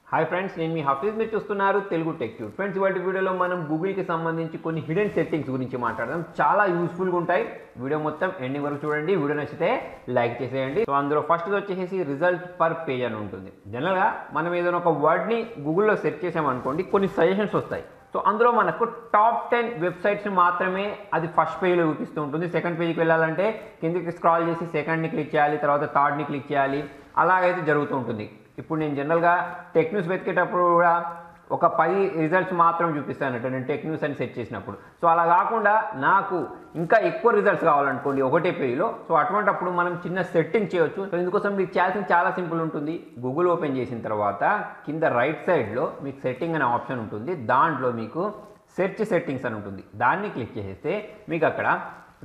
Hi friends నేను మీ హఫీజ్ మీరు చూస్తున్నారు తెలుగు టెక్ ట్యూబ్ ఫ్రెండ్స్ ఇవాల్టి వీడియోలో మనం గూగుల్ కి సంబంధించి కొన్ని హిడెన్ సెట్టింగ్స్ గురించి మాట్లాడదాం చాలా యూస్ఫుల్ గా ఉంటాయి వీడియో మొత్తం ఎండింగ్ వరకు చూడండి వీడియో నచ్చితే లైక్ చేసేయండి సో అందులో ఫస్ట్ వచ్చేసి రిజల్ట్ పర్ పేజ్ అని ఉంటుంది జనరల్ గా మనం ఏదైనా ఒక వర్డ్ ని గూగుల్ లో సెర్చ్ చేసాం అనుకోండి కొన్ని సజెషన్స్ వస్తాయి సో అందులో మనకు టాప్ 10 వెబ్సైట్స్ మాత్రమే అది ఫస్ట్ పేజ్ లో చూపిస్తూ ఉంటుంది సెకండ్ పేజ్ కి వెళ్ళాలంటే కిందికి స్క్రాల్ చేసి సెకండ్ ని క్లిక్ చేయాలి తర్వాత థర్డ్ ని క్లిక్ చేయాలి అలాగైతే జరుగుతూ ఉంటుంది ఇప్పుడు నేను జనరల్గా టెక్ న్యూస్ వెతికేటప్పుడు కూడా ఒక 10 రిజల్ట్స్ మాత్రం చూపిస్తానంట నేను టెక్ న్యూస్ అని సెట్ చేసినప్పుడు సో అలా కాకుండా నాకు ఇంకా ఎక్కువ రిజల్ట్స్ కావాలనుకోండి ఒకటే పేజ్లో సో అటువంటిప్పుడు మనం చిన్న సెట్టింగ్ చేయొచ్చు సో ఇందుకోసం మీకు చేయాల్సింది చాలా సింపుల్ ఉంటుంది గూగుల్ ఓపెన్ చేసిన తర్వాత కింద రైట్ సైడ్లో మీకు సెట్టింగ్ అనే ఆప్షన్ ఉంటుంది దాంట్లో మీకు సెర్చ్ సెట్టింగ్స్ అని ఉంటుంది దాన్ని క్లిక్ చేస్తే మీకు అక్కడ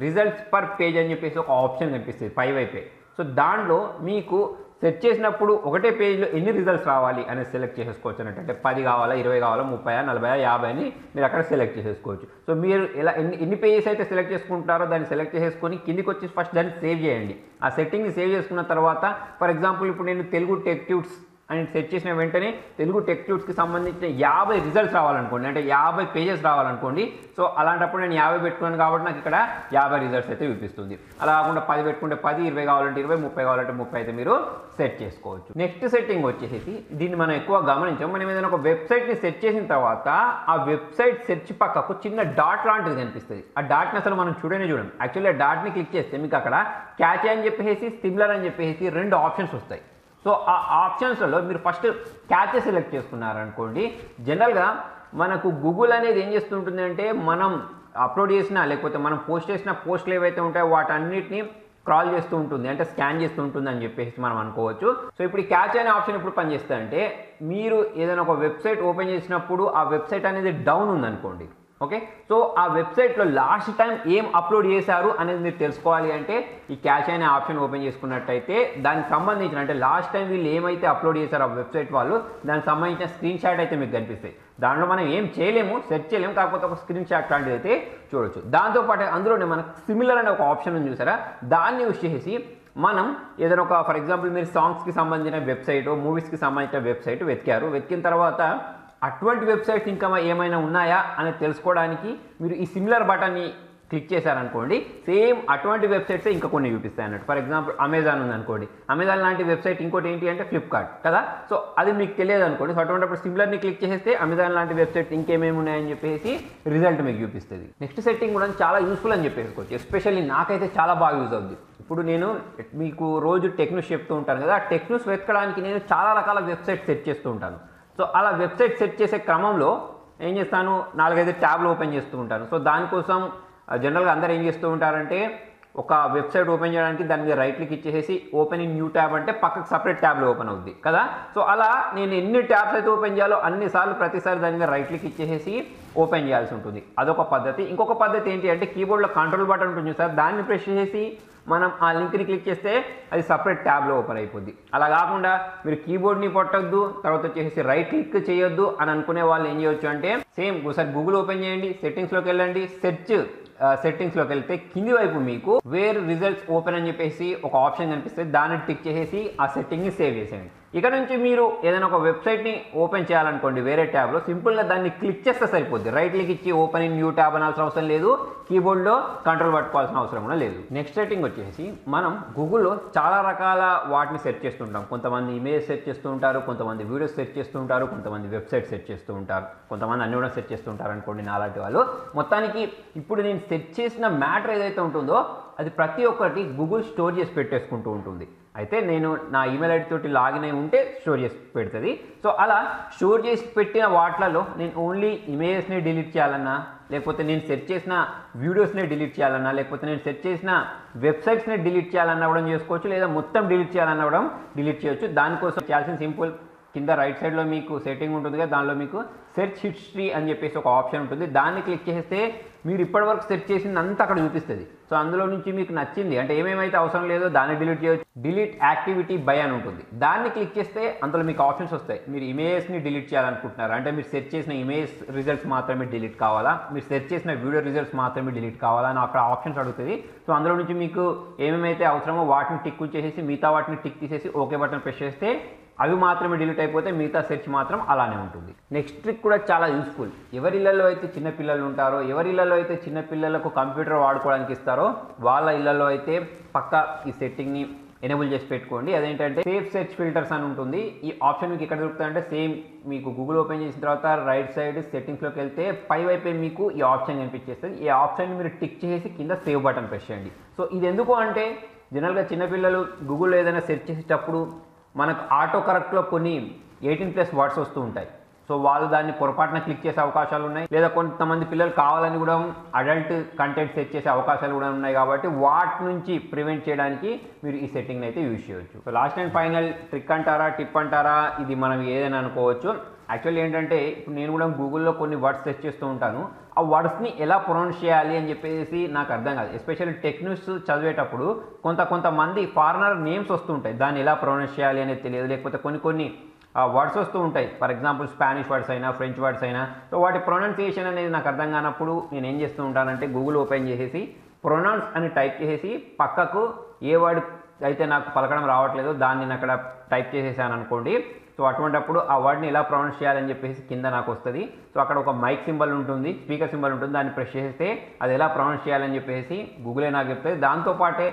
రిజల్ట్స్ పర్ పేజ్ అని చెప్పేసి ఒక ఆప్షన్ కనిపిస్తుంది పైవైపే సో దాంట్లో మీకు సెర్చ్ చేసినప్పుడు ఒకటే పేజ్లో ఎన్ని రిజల్ట్స్ రావాలి అనేది సెలెక్ట్ చేసేసుకోవచ్చు అంటే 10 కావాలా 20 కావాలా 30 40 50 అని మీరు అక్కడ సెలెక్ట్ చేసేసుకోవచ్చు సో మీరు ఎలా ఎన్ని పేజెస్ అయితే సెలెక్ట్ చేసుకుంటారో దాన్ని సెలెక్ట్ చేసేసుకొని కిందికి వచ్చి ఫస్ట్ దాన్ని సేవ్ చేయండి ఆ సెట్టింగ్ని సేవ్ చేసుకున్న తర్వాత ఫర్ ఎగ్జాంపుల్ ఇప్పుడు నేను తెలుగు టెక్ ట్యూబ్స్ అని సెట్ చేసిన వెంటనే తెలుగు టెక్ ట్యూబ్స్కి సంబంధించిన 50 రిజల్ట్స్ రావాలనుకోండి అంటే 50 పేజెస్ రావాలనుకోండి సో అలాంటప్పుడు నేను 50 పెట్టుకున్నాను కాబట్టి నాకు ఇక్కడ 50 రిజల్ట్స్ అయితే చూపిస్తుంది అలా కాకుండా 10 పెట్టుకుంటే 10 20 కావాలంటే 20 30 కావాలంటే 30 అయితే మీరు సెట్ చేసుకోవచ్చు నెక్స్ట్ సెట్టింగ్ వచ్చేసి దీన్ని మనం ఎక్కువ గమనించాం మనం ఏదైనా ఒక వెబ్సైట్ని సెట్ చేసిన తర్వాత ఆ వెబ్సైట్ సెర్చ్ పక్కకు చిన్న డాట్ లాంటిది కనిపిస్తుంది ఆ డాట్ని అసలు మనం చూడనే చూడం యాక్చువల్లీ ఆ డాట్ని క్లిక్ చేస్తే మీకు అక్కడ క్యాచ్ అని చెప్పేసి సిమిలర్ అని చెప్పేసి 2 ఆప్షన్స్ వస్తాయి సో ఆ ఆప్షన్స్లో మీరు ఫస్ట్ క్యాచ్ సెలెక్ట్ చేసుకున్నారనుకోండి జనరల్గా మనకు గూగుల్ అనేది ఏం చేస్తుంటుంది అంటే మనం అప్లోడ్ చేసినా లేకపోతే మనం పోస్ట్ చేసిన పోస్టులు ఏవైతే ఉంటాయో వాటన్నిటిని స్క్రాల్ చేస్తూ ఉంటుంది అంటే స్కాన్ చేస్తూ ఉంటుంది అని చెప్పేసి మనం అనుకోవచ్చు సో ఇప్పుడు ఈ క్యాచ్ అనే ఆప్షన్ ఎప్పుడు పనిచేస్తుందంటే మీరు ఏదైనా ఒక వెబ్సైట్ ఓపెన్ చేసినప్పుడు ఆ వెబ్సైట్ అనేది డౌన్ ఉందనుకోండి ఓకే సో ఆ వెబ్సైట్లో లాస్ట్ టైం ఏం అప్లోడ్ చేశారు అనేది మీరు తెలుసుకోవాలి అంటే ఈ క్యాచ్ అనే ఆప్షన్ ఓపెన్ చేసుకున్నట్టయితే దానికి సంబంధించిన అంటే లాస్ట్ టైం వీళ్ళు ఏమైతే అప్లోడ్ చేశారో ఆ వెబ్సైట్ వాళ్ళు దానికి సంబంధించిన స్క్రీన్ షాట్ అయితే మీకు కనిపిస్తాయి దాంట్లో మనం ఏం చేయలేము సెర్చ్ చేయలేము కాకపోతే ఒక స్క్రీన్ షాట్ లాంటిది అయితే చూడొచ్చు దాంతోపాటు అందులోనే మనకు సిమిలర్ అనే ఒక ఆప్షన్ ఉంది చూసారా దాన్ని యూజ్ చేసి మనం ఏదైనా ఒక ఫర్ ఎగ్జాంపుల్ మీరు సాంగ్స్కి సంబంధించిన వెబ్సైట్ మూవీస్కి సంబంధించిన వెబ్సైట్ వెతికిన తర్వాత అటువంటి వెబ్సైట్స్ ఇంకా ఏమైనా ఉన్నాయా అని తెలుసుకోవడానికి మీరు ఈ సిమిలర్ బటన్ని క్లిక్ చేశారనుకోండి సేమ్ అటువంటి వెబ్సైట్స్ ఇంకా కొన్ని చూపిస్తాయి అన్నట్టు ఫర్ ఎగ్జాంపుల్ అమెజాన్ ఉందనుకోండి అమెజాన్ లాంటి వెబ్సైట్ ఇంకోటి ఏంటి అంటే ఫ్లిప్కార్ట్ కదా సో అది మీకు తెలియదు అనుకోండి సో అటువంటిప్పుడు సిమిలర్ని క్లిక్ చేస్తే అమెజాన్ లాంటి వెబ్సైట్ ఇంకేమేమి ఉన్నాయని చెప్పేసి రిజల్ట్ మీకు చూపిస్తుంది నెక్స్ట్ సెట్టింగ్ కూడా చాలా యూస్ఫుల్ అని చెప్పేసుకోవచ్చు ఎస్పెషల్లీ నాకైతే చాలా బాగా యూజ్ అవుతుంది ఇప్పుడు నేను మీకు రోజు టెక్ న్యూస్ చెప్తూ ఉంటాను కదా ఆ టెక్ న్యూస్ వెతకడానికి నేను చాలా రకాల వెబ్సైట్ సెట్ చేస్తూ ఉంటాను సో అలా వెబ్సైట్ సెట్ చేసే క్రమంలో ఏం చేస్తాను 4-5 ట్యాబ్లు ఓపెన్ చేస్తూ ఉంటాను సో దానికోసం జనరల్గా అందరూ ఏం చేస్తూ ఉంటారంటే ఒక వెబ్సైట్ ఓపెన్ చేయడానికి దాని మీద రైట్ క్లిక్ ఇచ్చేసి ఓపెన్ ఇన్ న్యూ ట్యాబ్ అంటే పక్కకు సపరేట్ ట్యాబ్లో ఓపెన్ అవుద్ది కదా సో అలా నేను ఎన్ని ట్యాబ్స్ అయితే ఓపెన్ చేయాలో అన్నిసార్లు ప్రతిసారి దాని మీద రైట్ క్లిక్ ఇచ్చేసి ఓపెన్ చేయాల్సి ఉంటుంది అదొక పద్ధతి ఇంకొక పద్ధతి ఏంటి అంటే కీబోర్డ్లో కంట్రోల్ బటన్ ఉంటుంది సార్ దాన్ని ప్రెస్ చేసి మనం ఆ లింక్ని క్లిక్ చేస్తే అది సపరేట్ ట్యాబ్లో ఓపెన్ అయిపోద్ది అలా కాకుండా మీరు కీబోర్డ్ని పట్టొద్దు తర్వాత వచ్చేసి రైట్ క్లిక్ చేయొద్దు అని అనుకునే వాళ్ళు ఏం చేయొచ్చు అంటే సేమ్ ఒకసారి గూగుల్ ఓపెన్ చేయండి సెట్టింగ్స్లోకి వెళ్ళండి సెట్టింగ్స్లోకి వెళ్తే కింది వైపు మీకు వేర్ రిజల్ట్స్ ఓపెన్ అని చెప్పేసి ఒక ఆప్షన్ కనిపిస్తుంది దాన్ని టిక్ చేసి ఆ సెట్టింగ్ని సేవ్ చేసేయండి ఇక నుంచి మీరు ఏదైనా ఒక వెబ్సైట్ని ఓపెన్ చేయాలనుకోండి వేరే ట్యాబ్లో సింపుల్గా దాన్ని క్లిక్ చేస్తే సరిపోద్ది రైట్ క్లిక్ ఇచ్చి ఓపెన్ ఇన్ న్యూ ట్యాబ్ అనాల్సిన అవసరం లేదు కీబోర్డ్లో కంట్రోల్ పట్టుకోవాల్సిన అవసరం కూడా లేదు నెక్స్ట్ సెట్టింగ్ వచ్చేసి మనం గూగుల్లో చాలా రకాల వాటిని సెర్చ్ చేస్తుంటాం కొంతమంది ఇమేజ్ సెర్చ్ చేస్తూ ఉంటారు కొంతమంది వీడియోస్ సెర్చ్ చేస్తూ ఉంటారు కొంతమంది వెబ్సైట్ సెర్చ్ చేస్తూ ఉంటారు కొంతమంది అన్ని కూడా సెర్చ్ చేస్తూ ఉంటారు అనుకోండి నాలాంటి వాళ్ళు మొత్తానికి ఇప్పుడు నేను సెర్చ్ చేసిన మ్యాటర్ ఏదైతే ఉంటుందో అది ప్రతి ఒక్కటి గూగుల్ స్టోర్ చేసి పెట్టేసుకుంటూ ఉంటుంది అయితే నేను నా ఈమెయిల్ ఐడి తోటి లాగిన్ అయి ఉంటే స్టోర్ చేసి పెడుతుంది సో అలా స్టోర్ చేసి పెట్టిన వాటిలలో నేను ఓన్లీ ఇమేజెస్ని డిలీట్ చేయాలన్నా లేకపోతే నేను సెర్చ్ చేసిన వీడియోస్ని డిలీట్ చేయాలన్నా లేకపోతే నేను సెర్చ్ చేసిన వెబ్సైట్స్ని డిలీట్ చేయాలన్నా కూడా చేసుకోవచ్చు లేదా మొత్తం డిలీట్ చేయాలన్నా కూడా డిలీట్ చేయొచ్చు దానికోసం చేయాల్సిన సింపుల్ కింద రైట్ సైడ్లో మీకు సెట్టింగ్ ఉంటుంది కదా దానిలో మీకు సెర్చ్ హిస్టరీ అని చెప్పేసి ఒక ఆప్షన్ ఉంటుంది దాన్ని క్లిక్ చేస్తే మీరు ఇప్పటివరకు సెర్చ్ చేసింది అంతా అక్కడ చూపిస్తుంది సో అందులో నుంచి మీకు నచ్చింది అంటే ఏమేమైతే అవసరం లేదో దాన్ని డిలీట్ చేయొచ్చు డిలీట్ యాక్టివిటీ బై అని ఉంటుంది దాన్ని క్లిక్ చేస్తే అందులో మీకు ఆప్షన్స్ వస్తాయి మీరు ఇమేజెస్ని డిలీట్ చేయాలనుకుంటున్నారు అంటే మీరు సెర్చ్ చేసిన ఇమేజ్ రిజల్ట్స్ మాత్రమే డిలీట్ కావాలా మీరు సెర్చ్ చేసిన వీడియో రిజల్ట్స్ మాత్రమే డిలీట్ కావాలా అని అక్కడ ఆప్షన్స్ అడుగుతుంది సో అందులో నుంచి మీకు ఏమేమైతే అవసరమో వాటిని టిక్ చేసేసి మిగతా వాటిని టిక్ తీసేసి ఓకే బటన్ ప్రెస్ చేస్తే అవి మాత్రమే డిలీట్ అయిపోతే మిగతా సెర్చ్ మాత్రం అలానే ఉంటుంది. నెక్స్ట్ ట్రిక్ కూడా చాలా యూస్ఫుల్. ఎవరి ఇళ్లలో అయితే చిన్నపిల్లలు ఉంటారో, ఎవరి ఇళ్లలో అయితే చిన్నపిల్లలకు కంప్యూటర్ వాడుకోవడానికి ఇస్తారో వాళ్ళ ఇళ్లలో అయితే పక్కా ఈ సెట్టింగ్ని ఎనేబుల్ చేసి పెట్టుకోండి. అదేంటంటే సేఫ్ సెర్చ్ ఫిల్టర్స్ అని ఉంటుంది. ఈ ఆప్షన్ మీకు ఎక్కడ దొరుకుతుందంటే సేమ్ మీకు గూగుల్ ఓపెన్ చేసిన తర్వాత రైట్ సైడ్ సెట్టింగ్స్లోకి వెళ్తే పై వైపే మీకు ఈ ఆప్షన్ కనిపించేస్తుంది. ఈ ఆప్షన్ మీరు టిక్ చేసి కింద సేవ్ బటన్ ప్రెస్ చేయండి. సో ఇది ఎందుకు అంటే జనరల్గా చిన్నపిల్లలు గూగుల్లో ఏదైనా సెర్చ్ చేసేటప్పుడు మనకు ఆటో కరెక్ట్లో కొన్ని 18+ వర్డ్స్ వస్తూ ఉంటాయి. సో వాళ్ళు దాన్ని పొరపాటున క్లిక్ చేసే అవకాశాలు ఉన్నాయి, లేదా కొంతమంది పిల్లలు కావాలని కూడా అడల్ట్ కంటెంట్ సెట్ చేసే అవకాశాలు కూడా ఉన్నాయి. కాబట్టి వాటి నుంచి ప్రివెంట్ చేయడానికి మీరు ఈ సెట్టింగ్ని అయితే యూజ్ చేయొచ్చు. So last and final trick అంటారా, టిప్ అంటారా, ఇది మనం ఏదైనా అనుకోవచ్చు. యాక్చువల్లీ ఏంటంటే ఇప్పుడు నేను కూడా గూగుల్లో కొన్ని వర్డ్స్ సెర్చ్ చేస్తూ ఉంటాను. ఆ వర్డ్స్ని ఎలా ప్రొనౌన్స్ చేయాలి అని చెప్పేసి నాకు అర్థం కాదు. ఎస్పెషల్లీ టెక్ న్యూస్ చదివేటప్పుడు కొంతమంది ఫారినర్ నేమ్స్ వస్తుంటాయి, దాన్ని ఎలా ప్రొనౌన్స్ చేయాలి అనేది తెలియదు, లేకపోతే కొన్ని వర్డ్స్ వస్తూ ఉంటాయి. ఫర్ ఎగ్జాంపుల్ స్పానిష్ వర్డ్స్ అయినా, ఫ్రెంచ్ వర్డ్స్ అయినా. సో వాటి ప్రొనౌన్సియేషన్ అనేది నాకు అర్థం కానప్పుడు నేను ఏం చేస్తూ ఉంటానంటే గూగుల్ ఓపెన్ చేసేసి ప్రొనౌన్స్ అని టైప్ చేసేసి పక్కకు ఏ వర్డ్ అయితే నాకు పలకడం రావట్లేదో దాన్ని నేను అక్కడ టైప్ చేసేసాను అనుకోండి. సో అటువంటిప్పుడు ఆ వర్డ్ని ఎలా ప్రొనౌన్స్ చేయాలని చెప్పేసి కింద నాకు వస్తుంది. సో అక్కడ ఒక మైక్ సింబల్ ఉంటుంది, స్పీకర్ సింబల్ ఉంటుంది, దాన్ని ప్రెస్ చేస్తే అది ఎలా ప్రొనౌన్స్ చేయాలని చెప్పేసి గూగులే నాకు చెప్తుంది. దాంతోపాటే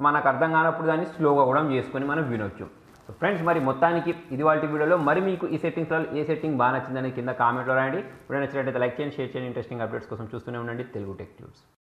మనకు అర్థం కానప్పుడు దాన్ని స్లోగా కూడా చేసుకొని మనం వినొచ్చు. సో ఫ్రెండ్స్, మరి మొత్తానికి ఇది వాళ్ళ వీడియోలో. మరి మీకు ఈ సెట్టింగ్స్లో ఏ సెట్టింగ్ బాగా నచ్చిందని కింద కామెంట్లో రాయండి. వీడియో నచ్చినట్లయితే లైక్ చేయండి, షేర్ చేయండి. ఇంట్రెస్టింగ్ అప్డేట్స్ కోసం చూస్తూనే ఉండండి తెలుగు టెక్ ట్యూబ్స్.